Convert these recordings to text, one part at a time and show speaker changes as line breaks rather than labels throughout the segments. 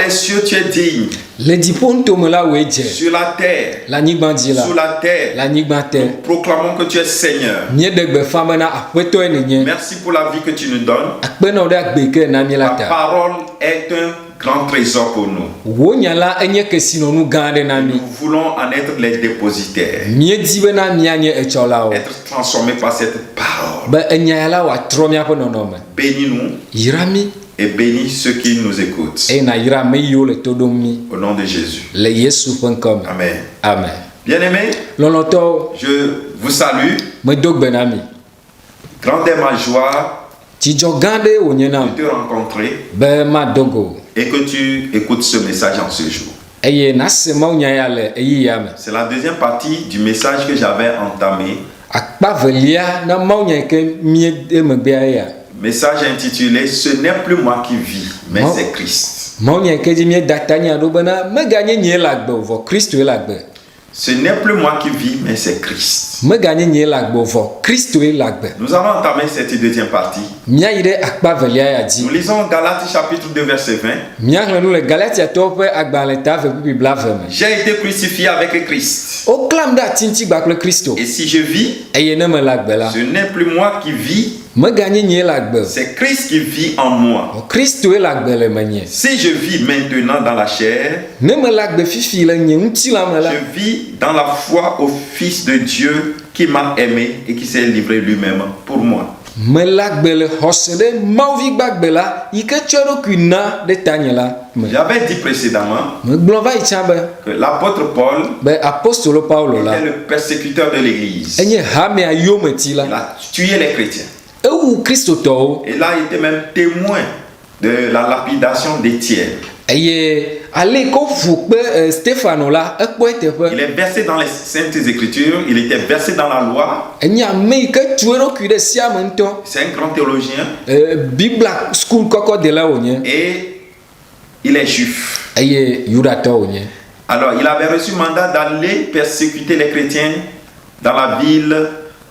les cieux, tu es digne.
Le diponto la weje.
Sur la terre,
La nigbandila.
sous la terre,
La nigbante.
nous proclamons que tu es Seigneur.
Nye degbe famana akweto enenye.
Merci pour la vie que tu nous donnes.
Akpena de agbeke na
La
mielata.
parole est un grand trésor pour nous.
Wonyala enye kesino nu gande na mi.
Nous voulons en être les dépositaires.
Mie dibe na mianye echolao.
Être transformés par cette parole.
Ba enyala wa tromia po nonome.
Bénis-nous
Yirami
et bénis ceux qui nous écoutent.
e na yirami yo le todomi.
Au nom de Jésus.
Le yesu.com.
Amen.
Amen.
Bien-aimés,
Loloto
je vous salue.
me dogbe na mi.
Grande est ma joie
Tijo gande wonyena
de te rencontrer
be ma dogo.
et que tu écoutes ce message en ce jour.
Eye na se ma unya le eyi yame.
C'est la deuxième partie du message que j'avais entamé.
Akpa velia na ma unya ke mie de me bia ya.
Message intitulé Ce n'est plus moi qui vis, mais
Non.
c'est Christ.
Ma unya ke di mie datanya do bana me ganye nye lagbe vo Kristo e lagbe.
Ce n'est plus moi qui vis, mais c'est Christ.
Me ganye nye lagbe vo Kristo e lagbe.
Nous allons entamer cette deuxième partie.
Mia ide akpa velia ya
Nous
di.
lisons Galates chapitre 2 verset 20.
Mia hlu le Galatia to pe agbale ta ve bibla ve me.
J'ai été crucifié avec Christ.
O klam da tinti gbakle Kristo.
Et si je vis,
Eye ne me lagbe la.
ce n'est plus moi qui vis,
Me ganye nye lagbe.
c'est Christ qui vit en moi.
O Kristo e lagbe le menye.
Si je vis maintenant dans la chair,
Ne me lagbe fifi le nye nti la me la.
je vis dans la foi au Fils de Dieu qui m'a aimé et qui s'est livré lui-même pour moi.
Me lagbe le hose de mauvi gbagbe la ike choro kuna de tanye la me.
J'avais dit précédemment
Me gblon va itchabe
que l'apôtre Paul
be apostolo Paulo la.
était le persécuteur de l'Église.
Enye hame ayome ti
Il
la.
a tué les chrétiens.
Ewu Kristo to
Et là, il était même témoin de la lapidation d'Étienne.
eye ale ko fu pe Stefano la ekpo etepe.
Il est versé dans les Saintes Écritures, il était versé dans la loi.
Enye ame ike tuero ku de siame nto.
C'est un grand théologien
Bibla school koko de la onye.
et il est juif.
Eye yuda to onye.
Alors, il avait reçu mandat d'aller persécuter les chrétiens dans la ville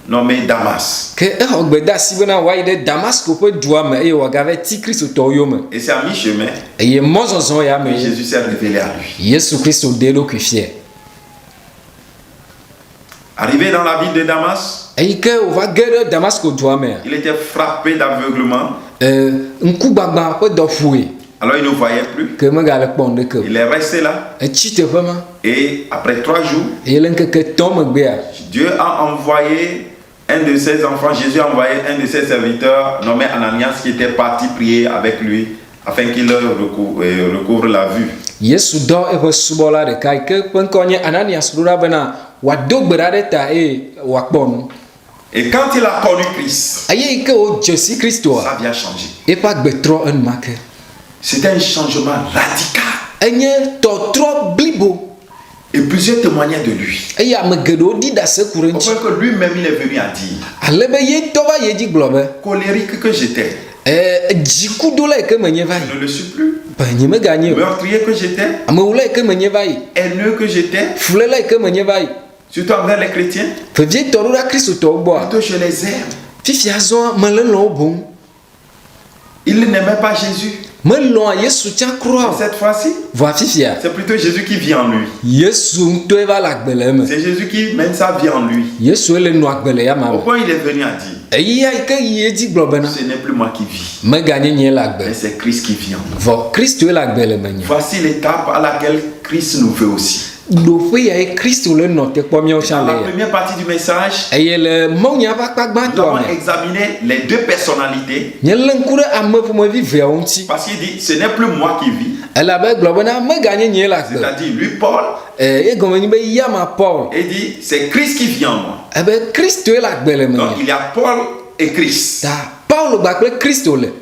nommée Damas.
Ke e hogbe da sibena wa ide Damasco pe dua me eye wagave ti Kristo to yo me.
Et c'est à mi-chemin
Eye mozonzon ya
que
me.
Jésus s'est révélé à lui.
Yesu Kristo de lo kufie.
Arrivé dans la ville de Damas,
Eye ke o va gere Damasco dua me.
il était frappé d'aveuglement.
Nku gbagba pe do fue.
Alors, il ne voyait plus.
Ke me gale kponde ke.
Il est resté là.
E chite pe ma.
Et après 3 jours,
Eye len ke ton me gbe a.
Dieu a envoyé un de ses enfants, Jésus a envoyé un de ses serviteurs nommé Ananias qui était parti prier avec lui afin qu'il recouvre la vue.
Yesu do e pe subola de kai ke pe konye Ananias dura bena wa dogbera de ta e wa kponu.
Et quand il a connu Christ,
Aye ke o Jésus Kristo
sa
a.
vie a changé.
E pa gbe tro en make.
C'était un changement radical.
Enye to tro blibo.
Et plusieurs témoignaient de lui.
Eye ame gedo di da se
Au
kurenchi.
point que lui-même il est venu à dire,
Alebe ye to va ye di globe.
colérique que j'étais,
Jiku do la ke menye vai.
je ne le suis plus.
Ba nye me ganye.
Meurtrier que j'étais,
Ame wule ke menye vai.
haineux que j'étais,
Fule la ke menye vai.
surtout envers les chrétiens,
Fe vie to ra Kristo to bo.
plutôt je les aime.
Fifi azon me le lo bon.
Ils n'aimaient pas Jésus.
Me lo a Yesu tia
Et
croix.
cette fois-ci,
Va fifi a.
c'est plutôt Jésus qui vit en lui.
Yesu to eva la gbele me.
C'est Jésus qui mène sa vie en lui.
Yesu ele no agbele ya
Au
mama.
point il est venu à dire,
Eyi ai ke ye di globe na.
ce n'est plus moi qui vis,
Me ganye nye la
mais
gbe.
c'est Christ qui vit en moi.
Vo Kristo la gbele menye.
Voici l'étape à laquelle Christ nous veut aussi.
Do fe ya e Kristo le no te kpo mi o
Dans
chan
la
le.
première partie du message,
Eye le mo nya va kpa gba
nous
to
avons
me.
examiné les deux personnalités.
Nye lenkure ame fu mo vive ya onti.
Parce qu'il dit, ce n'est plus moi qui vis.
Ela be globe na me ganye nye la gbe.
C'est-à-dire, lui, Paul,
E gome ni be ya ma Paul.
il dit, c'est Christ qui vit en moi.
Ebe Kristo la gbele
Donc,
menye.
il y a Paul et Christ.
Ta Paulo gbakle Kristo le.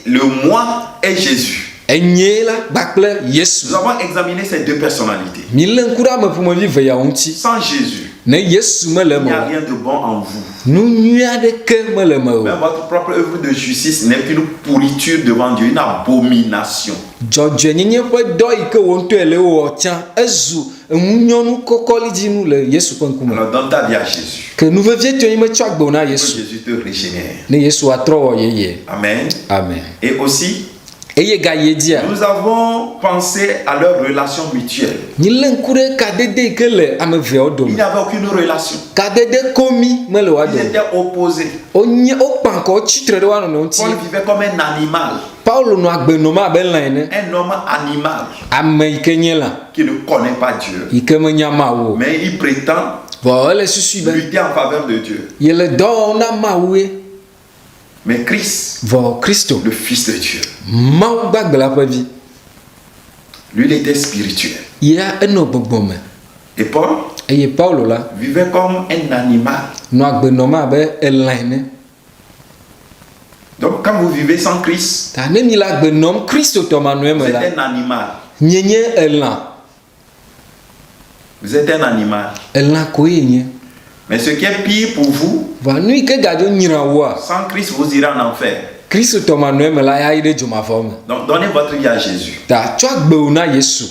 Le moi est Jésus.
Enye la gbakle Yesu.
Nous avons examiné ces deux personnalités.
Mi lenkure ame fu mo vive ya onti.
Sans Jésus,
Ne Yesu me le
il
mo.
n'y a rien de bon en vous.
Nu nyua de ke me le mo.
Même votre propre œuvre de justice n'est qu'une pourriture devant Dieu, une abomination.
Dzɔdzɔe nyenye ƒe dɔ yi ke wo ŋutɔ ele wɔ tsã ezu eŋunyɔnu kɔkɔli dzi nu le Yesu ƒe ŋkume.
Alors donne ta vie à Jésus.
Ke nu vevie tɔ yi metsɔ agbe na
Que
Yesu
Jésus te régénère.
ne Yesu atrɔ wɔ yeye.
Amen.
Amen.
Et aussi,
eye gaye dia
Nous avons pensé à leur relation mutuelle.
ni lenkure kadede ke le ameve
Il
odome
n'y avait aucune relation.
kadede komi me le
Ils
wado
étaient opposés.
onye okpanko chitre de wano no ti
Paul vivait comme un animal.
Paulo no agbenoma be line
Un homme animal
ame ikenye la
qui ne connaît pas Dieu.
ikeme nyama wo
Mais il prétend
bo ele susu be
lutter en faveur de Dieu.
yele do na mawe
Mais Christ,
vo Christo
le Fils de Dieu,
mau gbagbe la pe vi
lui, il était spirituel.
ya eno gbogbome
Et Paul
eye Paulo la
vivait comme un animal.
no agbenoma be eline
Donc quand vous vivez sans Christ,
ta ne mi la gbenom Christo to manu
vous
me la
êtes un animal.
nyenye elan
Vous êtes un animal.
elan ko yenye
Mais ce qui est pire pour vous,
va nui ke gado nyira wa
sans Christ, vous irez en enfer.
Christo to manu me la ya ide juma fome
Donc donnez votre vie à Jésus.
ta cho agbe na Yesu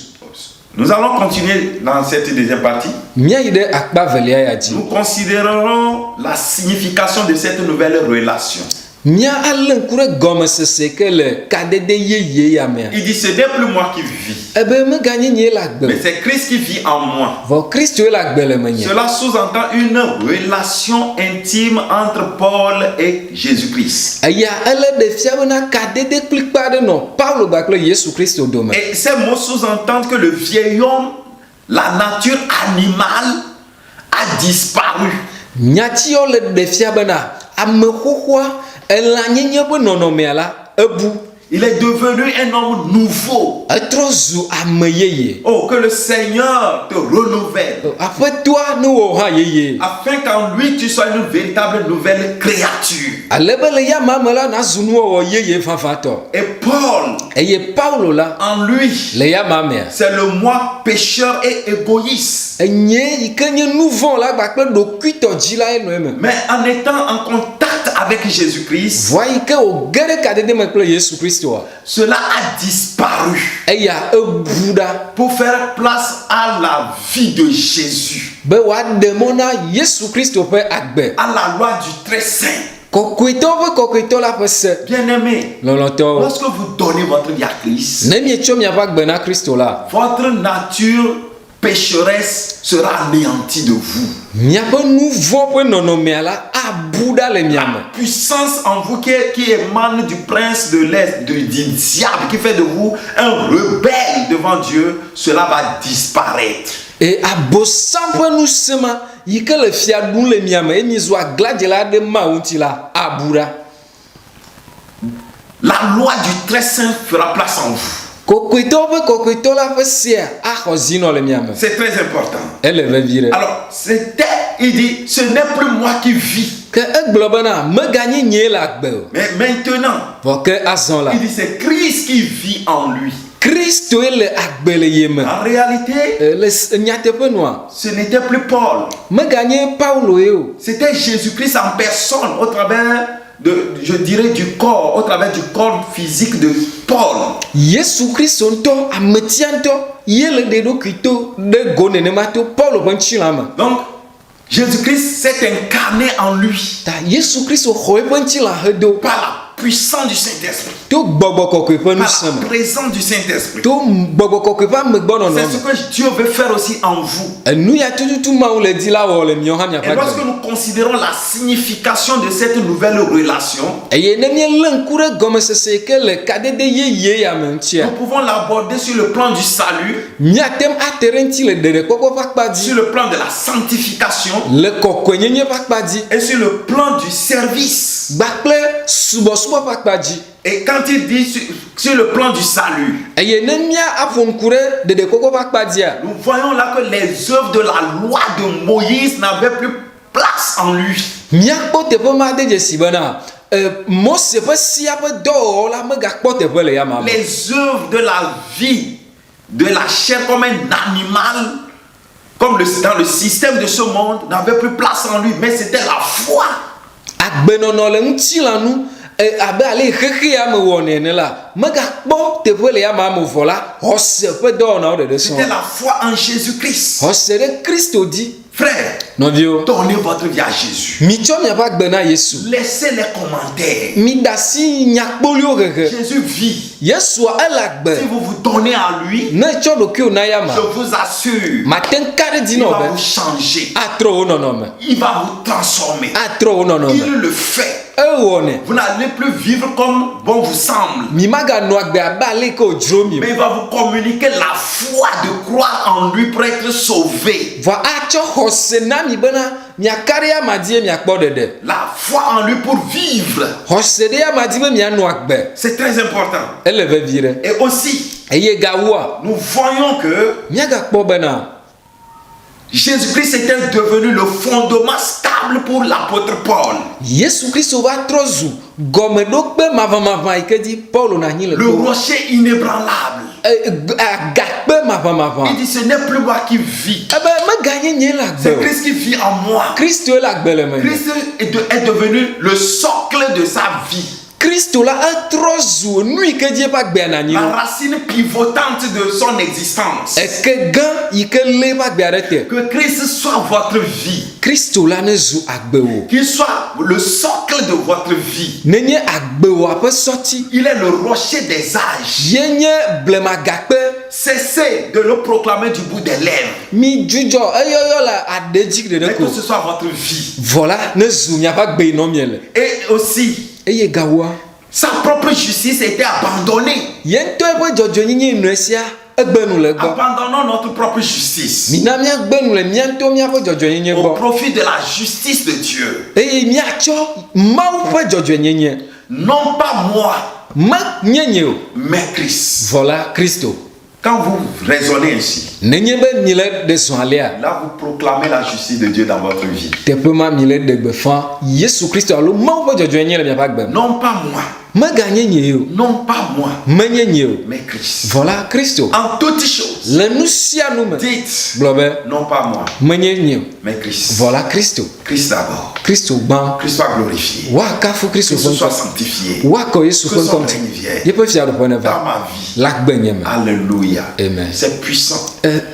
Nous allons continuer dans cette deuxième partie.
mia ide akpa velia ya ji
Nous considérerons la signification de cette nouvelle relation.
mia alen kure gome sese ke le kadede yeye ya me
Il dit, ce n'est plus moi qui vis,
ebe me ganye nye la
mais
gbe
c'est Christ qui vit en moi.
vo Christo la gbe le menye
Cela sous-entend une relation intime entre Paul et Jésus-Christ.
aya ele de fia bena kadede klikpa de no Paulo bakle Yesu Christo dome
Et ces mots sous-entendent que le vieil homme, la nature animale, a disparu.
nyati yo le de fia bena ame xoxoa ela nyenye be nonome la ebu
Il est devenu un homme nouveau.
etro zu ame yeye
Oh, que le Seigneur te renouvelle,
aƒetoa ne wo ha yeye
afin qu'en lui tu sois une véritable nouvelle créature.
ale be le ya mame la na zu nu wo yeye fafato
Et Paul,
eye Paulo la
en lui,
le ya mame
c'est le moi pécheur et égoïste.
enye ikenye nouveau la bakle do kuito ji la eno eme
Mais en étant en contact avec Jésus-Christ,
voyi ke o gere kadede me kple Yesu Christo
cela a disparu
eya ebuda
pour faire place à la vie de Jésus,
be wa demona Yesu Christo pe agbe
à la loi du très saint.
kokoito pe kokoito la pe se
Bien-aimé,
loloto
lorsque vous donnez votre vie à Christ,
ne mi etso mia va gbe na Christo la
votre nature pécheresse sera anéantie de vous.
mia pe nouveau pe nonome la abuda le mia me
Puissance en vous qui émane du prince de l'Est, du diable, qui fait de vous un rebelle devant Dieu, cela va disparaître.
e abosam pe nusema yike le fia dun le mia me emi zo agladje la de maunti la abuda
La loi du très saint fera place en vous.
kokoito pe kokoito la pe se a xozino le mia me
C'est très important.
ele ve vire
Alors, il dit, ce n'est plus moi qui vis.
ke egblɔ bena me ganye nye la gbe o
Mais maintenant,
vɔ ke azɔ la
il dit, c'est Christ qui vit en lui.
Kristo le agbe le ye me
En réalité,
le nyateƒe noa
ce n'était plus Paul.
me ganye Paulo ye o
C'était Jésus-Christ en personne au travers je dirais du corps, au travers du corps physique de Paul.
Yesu Kristo ŋutɔ ametia ŋutɔ ye le ɖe ɖokui to ɖe go nenema to Paulo ƒe ŋuti la me
Donc, Jésus-Christ s'est incarné en lui
ta Yesu Kristo xɔ eƒe ŋuti la hedo
par la puissance du Saint-Esprit,
to gbɔgbɔ kɔkɔe ƒe
par
nusẽ
la
me
présence du Saint-Esprit.
to gbɔgbɔ kɔkɔe ƒe amegbɔnɔnɔ
C'est ce
me
que Dieu veut faire aussi en vous.
enu ya tututu mawu le di la wɔ le miɔ hã miaƒe
Et lorsque
agbe
nous considérons la signification de cette nouvelle relation,
eye ne míelé ŋku ɖe gɔmesese ke le kadede yeye ya me ŋutia
nous pouvons l'aborder sur le plan du salut,
míate ate ɖe ŋuti le ɖeɖekpɔkpɔ ƒe akpa dzi
sur le plan de la sanctification
le kɔkɔenyenye ƒe akpa dzi
et sur le plan du service.
gbakple subɔsubɔ ƒe akpa dzi
Et quand il dit sur le plan du salut,
eye ne mía aƒo ŋku ɖe ɖeɖekpɔkpɔ ƒe akpa dzia
nous voyons là que les œuvres de la loi de Moïse n'avaient plus place en lui.
míakpɔ teƒe ma de dzesi bena Mose ƒe sia ƒe dɔwɔwɔ la megakpɔ teƒe le ya ma me
Les œuvres de la vie, de la chair comme un animal, comme dans le système de ce monde, n'avaient plus place en lui, mais c'était la foi.
agbenɔnɔ le ŋutilanu abe ale xexea me wɔnɛ ene la megakpɔ teƒe le ya ma me vɔ la xɔse ƒe dɔwɔnawo ɖeɖe
C'était
sɔŋ
la foi en Jésus-Christ.
xɔse ɖe Kristo dzi
Frère,
Nɔviwo,
donnez votre vie à Jésus.
mitsɔ miaƒe agbe na Yesu.
Laissez les commentaires.
Mi ɖe asi nyakpɔliwo hehe.
Jésus vit.
Yesua ele agbe.
Si vous vous donnez à lui,
Ne tsɔ ɖokuiwo na ya ma.
je vous assure,
Mate ŋu ka ɖe dzi
il
nɔ
va
be
vous changer.
atrɔ wo nɔnɔme.
Il va vous transformer.
Atrɔ wo nɔnɔme.
Il le fait.
Ewɔnɛ.
Vous n'allez plus vivre comme bon vous semble.
Mi maganɔ agbe abe ale yi ke wodzro mi o.
Mais il va vous communiquer la foi de croire en lui pour être sauvé.
Vɔ atsɔ xɔse na mi bena miaka ɖe amadi ye miakpɔ ɖeɖe.
La foi en lui pour vivre.
Xɔse ɖe amadi be mianɔ agbe.
C'est très important.
Ele vevi ɖe.
Et aussi,
Eye gawoa,
nous voyons que
miagakpɔ bena
Jésus-Christ était devenu le fondement stable pour l'apôtre Paul.
Yesu Kristo va trɔ zu gɔmeɖokpe maʋamaʋã yi ke dzi Paulo na anyi le
Le
to.
rocher inébranlable.
Agakpe maʋamaʋã.
Il dit, ce n'est plus moi qui vis.
Ebe meganye nye le
C'est
agbe o.
Christ qui vit en moi.
Kristo le agbe le menye.
Christ est devenu le socle de sa vie.
Kristo la etrɔ zu nu yi ke dzi eƒe agbea na anyi
La
o.
racine pivotante de son existence.
Eke gã yi ke lé eƒe agbea ɖe te.
Que Christ soit votre vie.
Kristo la ne zu agbewo.
Qu'il soit le socle de votre vie.
Nenye agbewoa ƒe sɔti.
Il est le rocher des âges.
Ye nye blemagakpe.
Cessez de le proclamer du bout des lèvres.
Mi dzudzɔ eyɔyɔ le aɖe dzi ɖeɖe
Mais
ko.
que ce soit votre vie.
Vɔ la ne zu miaƒe agbe yi nɔ mie le.
Et aussi,
Eye gawoa.
sa propre justice était abandonnée.
Ye ŋutɔ eƒe dzɔdzɔenyenye nue sia egbe nu le gbɔ.
Abandonnons notre propre justice
Mina miagbe nu le mia ŋutɔ miaƒe dzɔdzɔenyenye
au
gbɔ.
profit de la justice de Dieu.
Eye miatsɔ Mawu ƒe dzɔdzɔenyenye.
Non pas moi,
Me nye nye o.
mais Christ.
Vɔ la Kristo.
Quand vous raisonnez ainsi,
Nenye be mi le ɖe zɔalia.
là vous proclamez la justice de Dieu dans votre vie.
Teƒe ma mi le ɖe gbeƒã Yesu Kristo alo Mawu ƒe dzɔdzɔenyenye le miaƒe agbe me.
Non pas moi,
Meganye nye o.
non pas moi,
Menye nye o.
mais Christ.
Vɔ la Kristo.
En toutes choses,
Le nu sia nu me.
dites,
Gblɔ be
non pas moi,
menye nye o.
mais Christ.
Vɔ la Kristo.
Christ d'abord.
Kristo gbã.
Christ soit glorifié.
Woakafu Kristo
Christ
ƒe
soit
ŋkɔ.
sanctifié.
Woakɔ Yesu
Que
ƒe
son
ŋkɔ
règne
ŋuti.
vienne
Yeƒe fiaɖuƒe ne
dans
va.
ma vie.
Le agbenye me.
Alléluia.
Amen.
C'est puissant.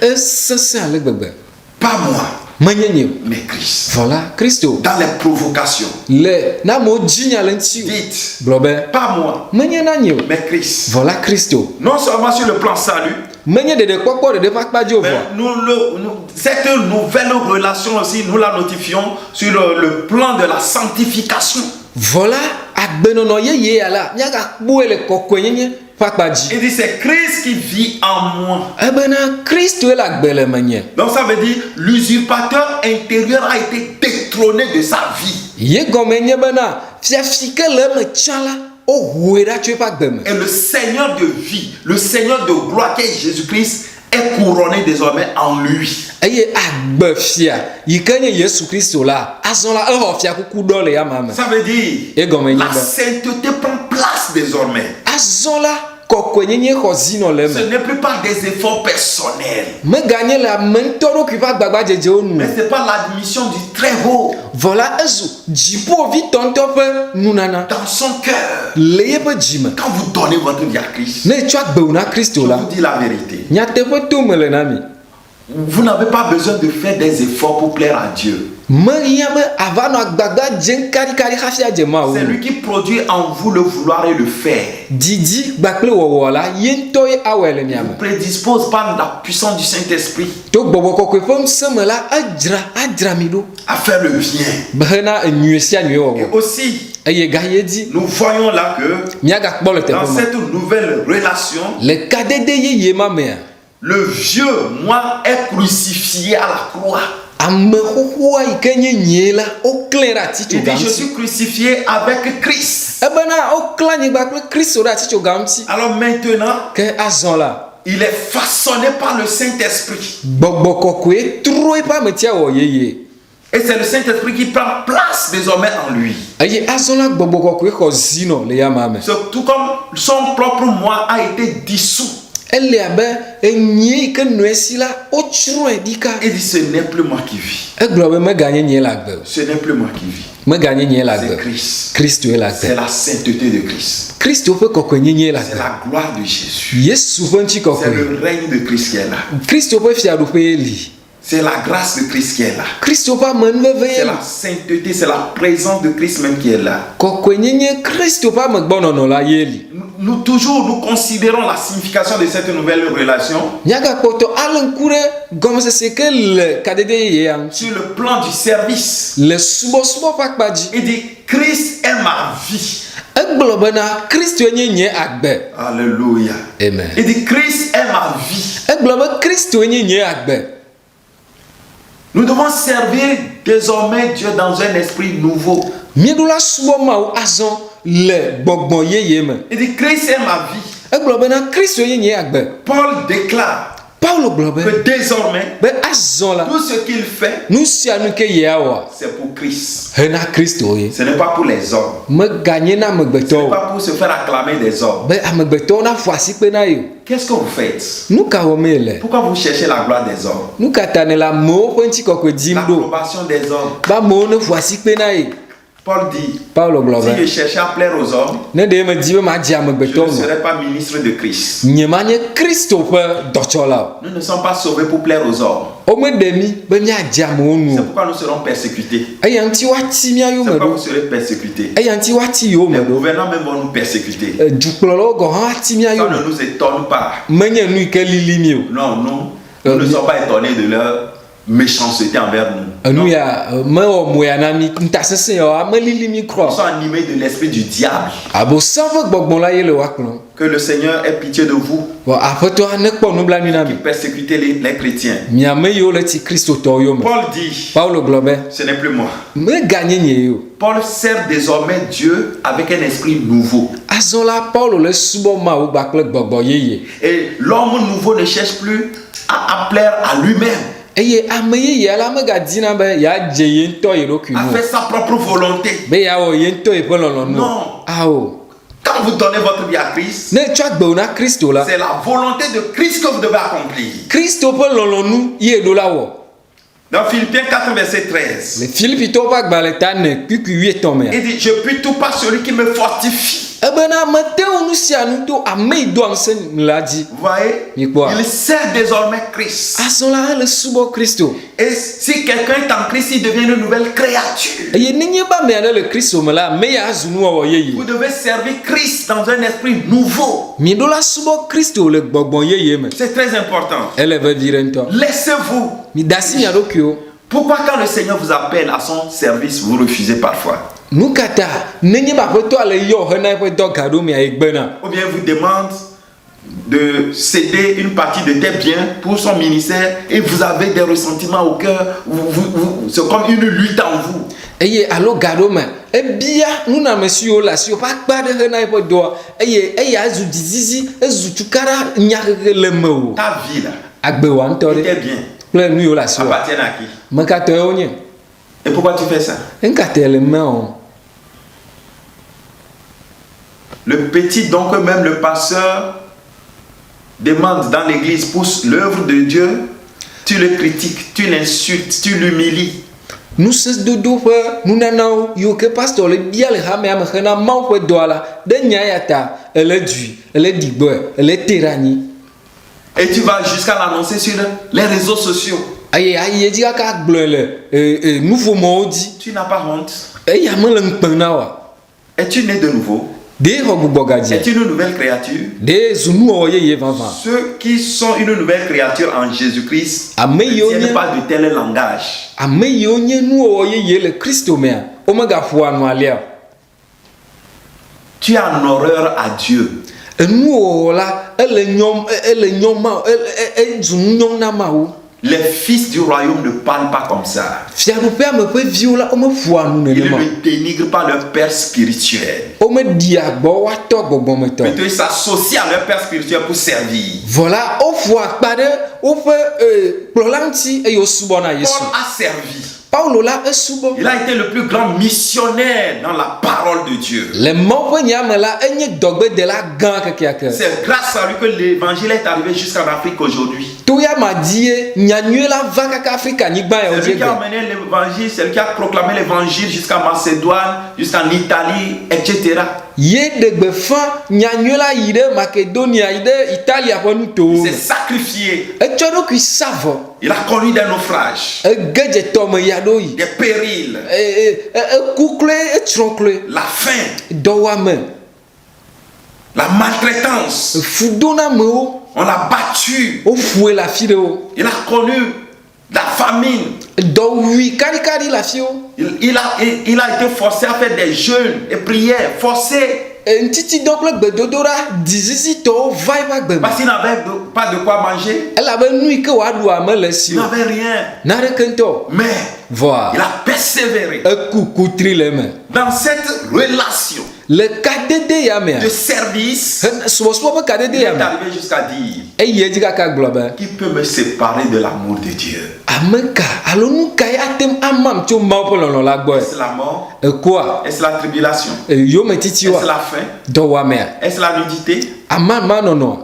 Esesẽ ale gbegbe.
Pas moi,
Menye nye o.
mais Christ.
Vɔ la Kristo.
Dans les provocations,
Le na amewo dzinya le ŋuti o.
dites,
Gblɔ be
pas moi,
menye na nye o.
mais Christ.
Vɔ la Kristo.
Non seulement sur le plan salut,
Menye ɖeɖekpɔkpɔ ɖeɖe ƒe akpadzi o
mais
vɔ.
cette nouvelle relation aussi, nous la notifions sur le plan de la sanctification.
Vɔ la agbenɔnɔ yeye ya la miagakpɔe le kɔkɔenyenye ƒe akpadzi.
Il dit, c'est Christ qui vit en moi.
Ebena Kristo le agbe le menye.
Donc ça veut dire, l'usurpateur intérieur a été détrôné de sa vie.
Ye gɔme nye bena fiafi ke le eme tsã la wohue ɖa tso eƒe agbe me.
Et le Seigneur de vie, le Seigneur de gloire qui est Jésus-Christ, est couronné désormais en lui.
Eye agbefia yi ke nye Yesu Kristo la azɔ la exɔ fiakuku ɖɔ le yama me.
Ça veut dire,
Egɔme nye
la
be
sainteté prend place désormais.
azɔ la kɔkɔenyenye xɔ zinɔ le
Ce
eme.
n'est plus par des efforts personnels,
Meganye le ame ŋutɔ ɖokui ƒe agbagbadzedzewo nu.
mais c'est par l'admission du très haut
Vɔ la ezu dziƒoʋĩtɔ ŋutɔ ƒe nunana
dans son cœur.
le yeƒe dzime.
Quand vous donnez votre vie à Christ,
Ne tsɔ agbewo na Kristo
je
la,
vous dis la vérité.
nyateƒe to me le na mi.
Vous n'avez pas besoin de faire des efforts pour plaire à Dieu.
Mehiã be ava nɔ agbagba dzem kaɖikaɖi hafi adze Mawu.
C'est lui qui produit en vous le vouloir et le faire.
Didi kpakple wɔwɔ la ye ŋutɔ ye awɔe le mia
Vous
me.
prédispose par la puissance du Saint-Esprit
To gbɔgbɔ kɔkɔe ƒe ŋusẽ me la adzra mi ɖo
à faire le bien.
be hena enyui sia nyui
Et
wɔwɔ.
aussi,
Eye gaye dzi
nous voyons là que
miagakpɔ le
dans
teƒe ma.
cette nouvelle relation,
Le kadede yeye ma mea,
le vieux moi est crucifié à la croix.
ame xoxoa yi ke nye nyie la woklẽ ɖe atitsoga
Il dit, je
ŋuti.
suis crucifié avec Christ.
Ebena woklẽ anyigba kple Kristo ɖe atitsoga ŋuti.
Alors maintenant,
Ke azɔ la
il est façonné par le Saint-Esprit.
gbɔgbɔ kɔkɔe trɔ eƒe ametia wɔ yeye.
Et c'est le Saint-Esprit qui prend place désormais en lui.
Eye azɔ la gbɔgbɔ kɔkɔe xɔ zinɔ le yama me.
Tout comme son propre moi a été dissous.
Ele abe enyie yi ke nɔe si la wotsrɔ̃e ɖika.
Il dit, ce n'est plus moi qui vis.
Egblɔ be meganye nye le agbe o.
Ce n'est plus moi qui vis.
Meganye nye le
C'est
agbe.
Christ.
Kristo ye le
C'est
agbe.
la sainteté de Christ.
Kristo ƒe kɔkɔenyenye le
C'est
agbe.
la gloire de Jésus.
Yesu ƒe ŋuti
C'est
kɔkɔe.
le règne de Christ qui est là.
Kristo ƒe fiaɖuƒe li.
C'est la grâce de Christ qui est là.
Kristo pa men ve
C'est
ve
la sainteté, c'est la présence de Christ même qui est là.
ko kwenyenye Kristo pa me gbonono la yeli
Nous toujours, nous considérons la signification de cette nouvelle relation
nyaga poto alen kure comme c'est que le kadede yang
sur le plan du service.
le subo pa kpaji
Il dit, Christ est ma vie.
egblɔ bena Kristo nye nye agbe.
Alléluia.
Amen.
Il dit, Christ est ma vie.
Egblɔ be Kristo nye nye agbe.
Nous devons servir désormais Dieu dans un esprit nouveau.
Mieɖola subɔ Mawu azɔ le gbɔgbɔ yeye me.
Il dit, Christ est ma vie.
Egblɔ bena Kristo nye nye agbe.
Paul déclare
Paulo gblɔ be
que désormais,
azɔ la
tout ce qu'il fait,
nu sia nu ke yea wɔa
c'est pour Christ.
hena Kristo ye.
Ce n'est pas pour les hommes.
Meganye na
Ce n'est
amegbetɔwo
pas pour se faire acclamer des hommes.
be amegbetɔwo na ƒo asikpe na ye.
Qu'est-ce que vous faites?
Nu ka wɔm ye le?
Pourquoi vous cherchez la gloire des hommes?
Nu ka ta ne le amewo ƒe ŋutikɔkɔe dim ɖo
L'approbation des hommes.
be amewo ne ƒo asikpe na ye.
Paul dit,
Paulo gblɔ
si je
be
cherchais à plaire aux hommes,
ne ɖe medi be madze
je
amegbetɔwo
ne
me
serais pas ministre de Christ.
nye manye Kristo ƒe dɔtsɔla o.
Nous ne sommes pas sauvés pour plaire aux hommes.
Womeɖe mi be miadze amewo nu
C'est
o.
pourquoi nous serons persécutés.
Eya ŋuti woati mia
C'est
yome
pourquoi
ɖo.
vous serez persécutés.
Eya ŋuti woati yome
Les
ɖo.
gouvernants même vont nous persécuter.
Dukplɔlawo gɔ hã ati mia
Ça
yome.
ne nous étonne pas.
Menye nu yi ke lili mi o.
Non, nous ne sommes pas étonnés de leur méchanceté envers nous.
Enu
Non.
ya mewɔ moya na mi ntasese ya amelili mi
Ils
krɔ.
sont animés de l'esprit du diable.
Abosam ƒe gbɔgbɔ la ye le woakplɔ.
Que le Seigneur ait pitié de vous
Vɔ aƒetɔ nekpɔ nublanui na
qui
mi.
persécutez les chrétiens.
Miame yiwo le ti kristotɔwo yome.
Paul dit,
Paulo gblɔ be
ce n'est plus moi.
meganye nye ye o.
Paul sert désormais Dieu avec un esprit nouveau.
Azɔ la Paulo le subɔ Mawu gbakple gbɔgbɔ yeye.
Et l'homme nouveau ne cherche plus à plaire à lui-même,
Eye ame yeye la megadina be yeadze ye ŋutɔ ye ɖokui
à
nu
faire
o.
sa propre volonté.
Be yeawɔ ye ŋutɔ ye ƒe lɔlɔ̃nu
Non.
o. Awo.
Quand vous donnez votre vie à Christ,
Ne tsɔ agbewo na Kristo la.
c'est la volonté de Christ que vous devez accomplir.
Kristo ƒe lɔlɔ̃nu ye ɖo la wɔ.
Dans Philippiens 4, verset 13,
Le Filipitɔwo ƒe agbalẽ ta ne kpikui 8 mea.
il dit, je puis tout par celui qui me fortifie.
Ebena mete wo nu sia nu to ame yi do ŋusẽ la dzi.
Vous voyez,
Mais quoi?
il sert désormais Christ.
Azɔ la ele subɔ Kristo.
Et si quelqu'un est en Christ, il devient une nouvelle créature.
Eye nenye be ame aɖe le Kristo me la, ame ya azu nuwɔwɔ yeye.
Vous devez servir Christ dans un esprit nouveau.
Mieɖo la subɔ Kristo le gbɔgbɔ yeye me.
C'est très important.
Ele vevi ɖe ŋutɔ.
Laissez-vous.
Mida si mia ɖokuiwo.
Pourquoi quand le Seigneur vous appelle à son service, vous refusez parfois?
Nu ka ta nenye be aƒetɔ le yɔ hena eƒe dɔ ga ɖo mea egbena.
Ou bien vous demande de céder une partie de tes biens pour son ministère et vous avez des ressentiments au cœur. C'est comme une lutte en vous.
Eye alo ga ɖo me ebia nunɔamesiwo le asiwo ƒe akpa ɖe hena eƒe dɔa eye eya ezu dzizizi ezu tukaɖa nyahehe le me o.
Ta vie là,
Agbewa ŋutɔ
tes
ɖe
biens
kple nu yiwo le asiwo.
appartiennent à qui?
Me katɔwo nye.
Et pourquoi tu fais ça?
Eŋkatɛ le me o.
Le petit don que même le pasteur demande dans l'église pour l'œuvre de Dieu, tu le critiques, tu l'insultes, tu l'humilies.
Nusẽdodo ƒe nunanawo yiwo ke pastor le bia le hamea me hena Mawu ƒe dɔa la ɖe nya ya ta ele dui, ele digbɔe, ele te ɖe anyi.
Et tu vas jusqu'à l'annoncer sur les réseaux sociaux.
Eye ayi edzi kaka gblɔe le nuƒomɔwo dzi.
Tu n'as pas honte.
Eya mele ŋukpe na wa.
Es-tu né de nouveau?
Ɖe xɔ gbugbɔ gadzi.
Es-tu une nouvelle créature?
Ɖe zu nuwɔwɔ yeye vavã.
Ceux qui sont une nouvelle créature en Jésus-Christ
Ame
ne
yiwo
tiennent
nye
pas de tel langage.
ame yiwo nye nuwɔwɔ yeye le Kristo mea womegaƒoa nu alia o.
Tu es en horreur à Dieu.
Enuwɔwɔ la ele nyɔm Mawu ezu nu nyɔm na Mawu.
Les fils du royaume ne parlent pas comme ça.
Fiaɖuƒea me ƒe viwo la womeƒoa nu
Ils
nenema.
ne dénigrent pas leur père spirituel.
Womeɖia gbɔ woatɔ gbɔgbɔmetɔ.
Plutôt ils s'associent à leur père spirituel pour servir.
Vɔ la woƒoa akpa ɖe woƒe kplɔla ŋuti eye wosubɔna Yesu.
Paul a servi.
Paulo la esubɔ.
Il a été le plus grand missionnaire dans la parole de Dieu.
Le Mawu ƒe nyame la enye dɔgbedela gã kekeake.
C'est grâce à lui que l'évangile est arrivé jusqu'en Afrique aujourd'hui.
To ya ma die nyanyue la va kaka Afrika nyigba ya
C'est lui qui a
wodze.
emmené l'évangile, c'est lui qui a proclamé l'évangile jusqu'en Macédoine, jusqu'en Italie, etc.
Yé de befa nyanyela yi de Makedonia yi de Italia ƒe nuto.
Il s'est sacrifié.
Etsɔ ɖokui sa vɔ.
Il a connu des naufrages,
Egedze tɔme ya ɖo yi.
des périls,
Eku kloe etsrɔ̃ kloe.
la faim,
Dɔwɔame.
la maltraitance.
Fudonamewo.
On l'a battu.
Wofue le afi ɖewo.
Il a connu la famine.
Dɔwui kaɖikaɖi le afi wo.
Il a été forcé à faire des jeûnes et prières, forcé.
Ŋtitidɔ kple gbedodoɖa dizizitɔwo va eƒe agbe me.
Parce qu'il n'avait pas de quoi manger.
Elabe nu yi ke wòaɖu ame le si
Il
o.
n'avait rien.
Naɖeke ŋutɔ.
Mais
Vɔa.
il a persévéré
Eku kutri le eme.
dans cette relation
Le kadede ya mea.
de service.
Subɔsubɔ ƒe kadede
Il est
ya me.
arrivé jusqu'à dire,
Eyi edzi kaka gblɔ be.
qui peut me séparer de l'amour de Dieu?
Ame ka alo nu kae atem amam tso Mawu ƒe lɔlɔ̃ la gbɔe.
Est-ce la mort?
Ekua.
Est-ce la tribulation?
Yome
Est-ce
titiwa.
la faim?
Dɔwɔamea.
Est-ce la nudité?
Amamanɔnɔ.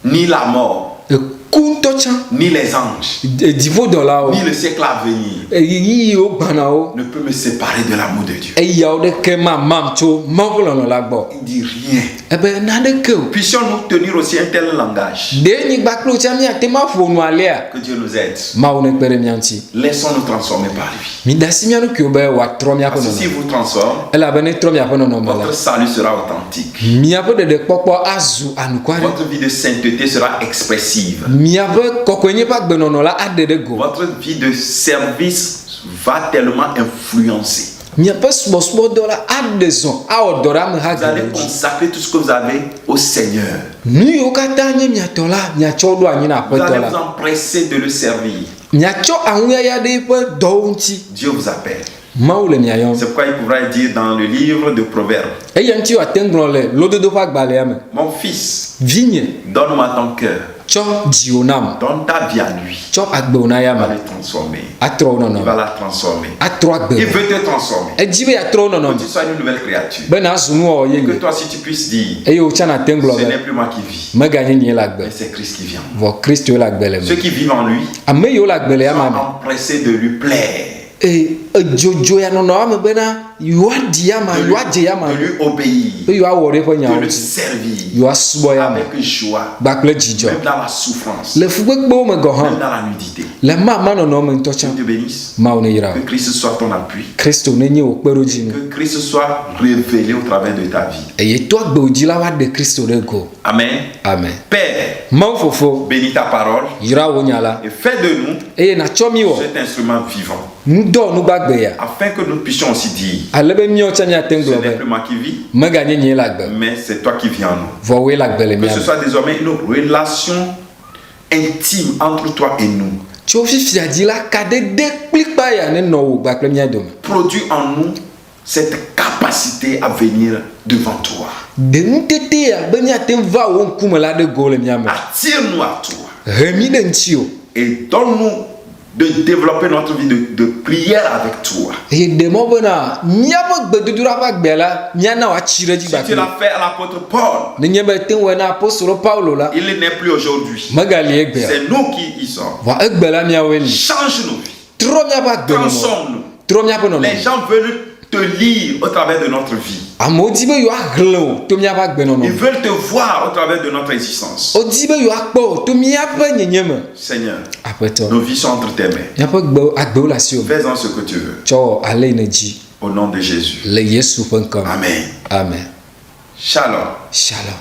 Ni la mort,
Eku ŋutɔ tsã.
ni les anges,
Divodɔlawo.
ni le siècle à venir
Yiyiwo gbanawo.
ne peut me séparer de l'amour de Dieu.
Eyawo ɖeke mamam tso Mawu ƒe lɔlɔ̃ la gbɔ.
Il dit rien.
Ebe naɖeke o.
Puissions-nous tenir aussi un tel langage.
Ɖe nyigba kple wotsã míate ma ƒo nu alea.
Que Dieu nous aide.
Mawu nekpe ɖe mía ŋuti.
Laissons-nous transformer par lui.
Mida si mía ɖokuiwo be wòatrɔ míaƒe
Parce que s'il
nɔnɔme.
vous transforme,
Elabe ne trɔ míaƒe nɔnɔme la.
votre salut sera authentique.
Míaƒe ɖeɖekpɔkpɔ azu anukua ɖe.
Votre vie de sainteté sera expressive.
Míaƒe kɔkɔenye ƒe agbenɔnɔ la aɖe ɖe go.
Votre vie de service va tellement influencer.
Míaƒe subɔsubɔdɔ la aɖe zɔ awɔ dɔ ɖe ameha
Vous allez
geɖewo dzi.
consacrer tout ce que vous avez au Seigneur.
Nu yiwo katã nye miatɔ la miatsɔ ɖo anyi na
Vous allez
aƒetɔ
vous
la.
empresser de le servir.
Miatsɔ aŋuyaya ɖe eƒe dɔwo ŋuti.
Dieu vous appelle.
Mawu le mia yɔm.
C'est pourquoi il pourra dire dans le livre de Proverbes,
Eya ŋuti wòate ŋu gblɔ le lododo ƒe agbalẽa me.
mon fils,
Vinye,
donne-moi ton cœur,
tsɔ dziwò nam.
donne ta vie à lui.
Tsɔ agbewò na ya
Il va
me.
le transformer.
Atrɔ wo
Il va
nɔnɔme.
la transformer.
Atrɔ agbe
Il
me.
veut te transformer.
Edzi be yeatrɔ wo
Que
nɔnɔme.
tu sois une nouvelle créature.
Be nàzu nuwɔwɔ
Que
yeye.
toi aussi tu puisses dire,
Eye wotsã nate ŋu gblɔ
ce n'est
be
plus moi qui vis,
meganye nye le agbe.
mais c'est Christ qui vit en
Vɔ Kristo le agbe le
moi. Ceux
me.
qui vivent en lui
Ame yiwo le agbe le ya
sont
me.
empressés de lui plaire,
Edzodzo ya nɔnɔ ame bena yewoaɖi ya ma, yewoadze ya ma.
de lui obéir,
Be yewoawɔ ɖe eƒe
de
nyawo
le
dzi.
servir
Yewoasubɔ ya me.
avec joie,
Gbakple dzidzɔ.
même dans la souffrance,
Le fukpekpewo me gɔ
même
hã.
dans la nudité.
Le mamanɔnɔ me ŋutɔ
Dieu
tsã.
te bénisse.
Mawu ne yra
Que
wo.
Christ soit ton appui.
Kristo nenye wò kpeɖodzinu.
Que Christ soit révélé au travers de ta vie.
Eye to agbewo dzi la woaɖe Kristo ɖe go.
Amen.
Amen.
Père,
Mawu fofo
bénis ta parole
yra wo nya la.
et fais de nous
Eye nàtsɔ mí wɔ
cet instrument vivant,
nudɔ nugbagbe ya.
afin que nous puissions aussi dire,
Ale be míawo tsã míate ŋu
ce
gblɔ
n'est
be
plus moi qui vis,
meganye nye le agbe.
mais c'est toi qui vis en nous.
Vɔ woe le agbe le
Que
mía
ce
me.
soit désormais une relation intime entre toi et nous,
Tso fifia dzi la kadede kplikpa ya ne nɔ wò gbakple mía dome.
produit en nous cette capacité à venir devant toi.
De ŋutete ya be míate ŋu va wo ŋkume la ɖe go le mía me.
Attire-nous à toi
He mí ɖe ŋuti o.
et donne-nous de développer notre vie de prière avec toi.
Eye ɖe mɔ bena míaƒe gbedodoɖa ƒe agbea la míana wòatsi ɖe dzi
Si tu
gbakple.
l'as fait à l'apôtre Paul,
Nenye be te ŋu wɔ na apostolo Paulo la.
il n'est plus aujourd'hui.
Megali egbea.
C'est nous qui y sommes.
Vɔ egbe la míawoe li.
Change nos vies.
Trɔ míaƒe agbenɔnɔ.
Transforme-nous.
Trɔ míaƒe
Les
nɔnɔ.
gens veulent te lire au travers de notre vie.
Amewo di be yewoahlẽ o to míaƒe agbenɔnɔ.
Ils veulent te voir au travers de notre existence.
Wodi be yewoakpɔ o to míaƒe nyenyeme.
Seigneur,
Aƒetɔ.
nos vies sont entre tes mains.
Míaƒe agbewo le asiwò.
Fais-en ce que tu veux.
Tsɔ wɔ ale yi ne dzi.
Au nom de Jésus.
Le Yesu ƒe ŋkɔ me.
Amen.
Amen.
Shalom.
Shalom.